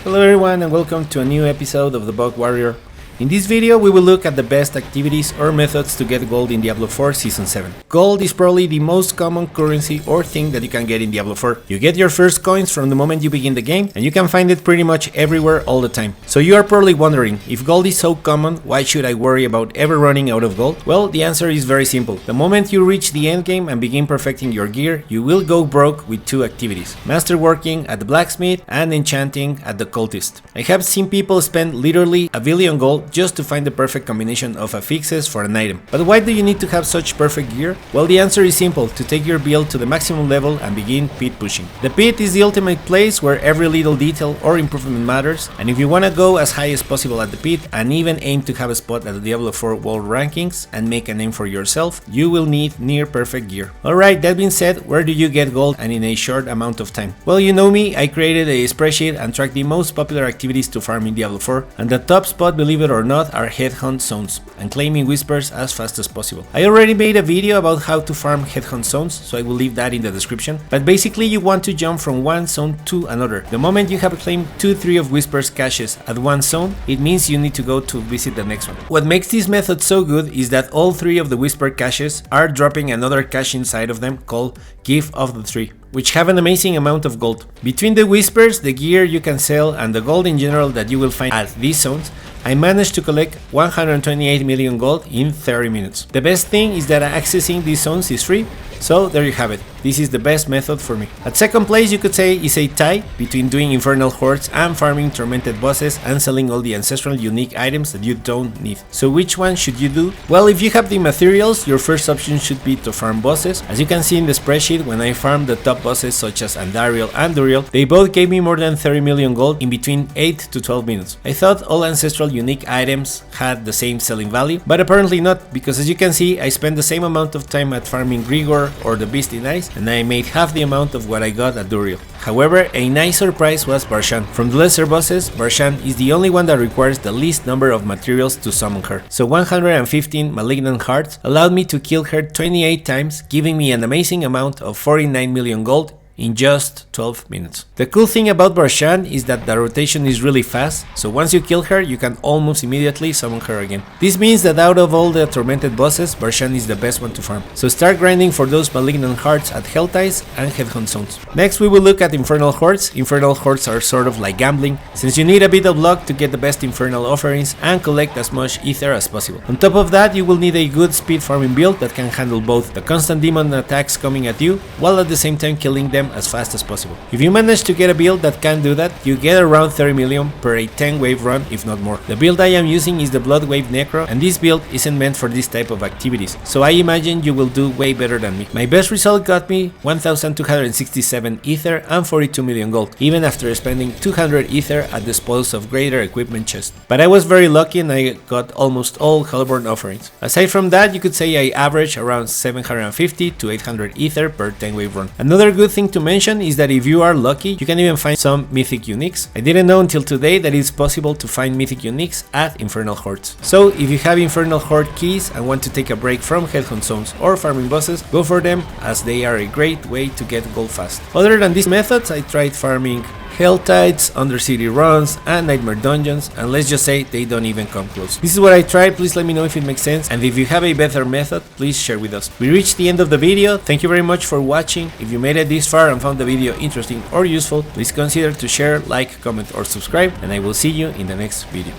Hello everyone and welcome to a new episode of the Bug Warrior. In this video we will look at the best activities or methods to get gold in Diablo 4 Season 7. Gold is probably the most common currency or thing that you can get in Diablo 4. You get your first coins from the moment you begin the game and you can find it pretty much everywhere all the time. So you are probably wondering, if gold is so common, why should I worry about ever running out of gold? Well, the answer is very simple. The moment you reach the end game and begin perfecting your gear, you will go broke with two activities: masterworking at the blacksmith and enchanting at the cultist. I have seen people spend literally a billion gold just to find the perfect combination of affixes for an item. But why do you need to have such perfect gear? Well, the answer is simple: to take your build to the maximum level and begin pit pushing. The pit is the ultimate place where every little detail or improvement matters, and if you wanna go as high as possible at the pit and even aim to have a spot at the Diablo 4 world rankings and make a name for yourself, you will need near perfect gear. Alright, that being said, where do you get gold and in a short amount of time? Well, you know me, I created a spreadsheet and tracked the most popular activities to farm in Diablo 4, and the top spot, believe it or not, are Headhunt zones and claiming whispers as fast as possible. I already made a video about how to farm Headhunt zones, so I will leave that in the description, but basically you want to jump from one zone to another. The moment you have claimed 2-3 of whispers caches at one zone, it means you need to go to visit the next one. What makes this method so good is that all 3 of the whisper caches are dropping another cache inside of them called Gift of the 3, which have an amazing amount of gold. Between the whispers, the gear you can sell, and the gold in general that you will find at these zones, I managed to collect 128 million gold in 30 minutes. The best thing is that accessing these zones is free, so there you have it. This is the best method for me. At second place, you could say, is a tie between doing Infernal Hordes and farming Tormented Bosses and selling all the ancestral unique items that you don't need. So which one should you do? Well, if you have the materials, your first option should be to farm bosses. As you can see in the spreadsheet, when I farmed the top bosses such as Andariel and Duriel, they both gave me more than 30 million gold in between 8 to 12 minutes. I thought all ancestral unique items had the same selling value, but apparently not, because as you can see, I spent the same amount of time at farming Grigor or the Beast in Ice, and I made half the amount of what I got at Duriel. However, a nice surprise was Barshan. From the lesser bosses, Barshan is the only one that requires the least number of materials to summon her. So 115 malignant hearts allowed me to kill her 28 times, giving me an amazing amount of 49 million gold in just 12 minutes. The cool thing about Barshan is that the rotation is really fast, so once you kill her, you can almost immediately summon her again. This means that out of all the tormented bosses, Barshan is the best one to farm. So start grinding for those malignant hearts at Helltides and Headhunt zones. Next we will look at Infernal Hordes. Infernal Hordes are sort of like gambling, since you need a bit of luck to get the best infernal offerings and collect as much ether as possible. On top of that, you will need a good speed farming build that can handle both the constant demon attacks coming at you, while at the same time killing them as fast as possible. If you manage to get a build that can do that, you get around 30 million per a 10 wave run, if not more. The build I am using is the Blood Wave Necro, and this build isn't meant for this type of activities, so I imagine you will do way better than me. My best result got me 1267 ether and 42 million gold, even after spending 200 ether at the spoils of greater equipment chest. But I was very lucky and I got almost all Hellborn offerings. Aside from that, you could say I average around 750 to 800 ether per 10 wave run. Another good thing to mention is that if you are lucky, you can even find some mythic uniques. I didn't know until today that it's possible to find mythic uniques at Infernal Hordes. So if you have Infernal Horde keys and want to take a break from Headhunt zones or farming bosses, go for them, as they are a great way to get gold fast. Other than these methods, I tried farming Helltides, Undercity Runs, and Nightmare Dungeons, and let's just say they don't even come close. This is what I tried. Please let me know if it makes sense, and if you have a better method, please share with us. We reached the end of the video. Thank you very much for watching. If you made it this far and found the video interesting or useful, please consider to share, like, comment, or subscribe, and I will see you in the next video.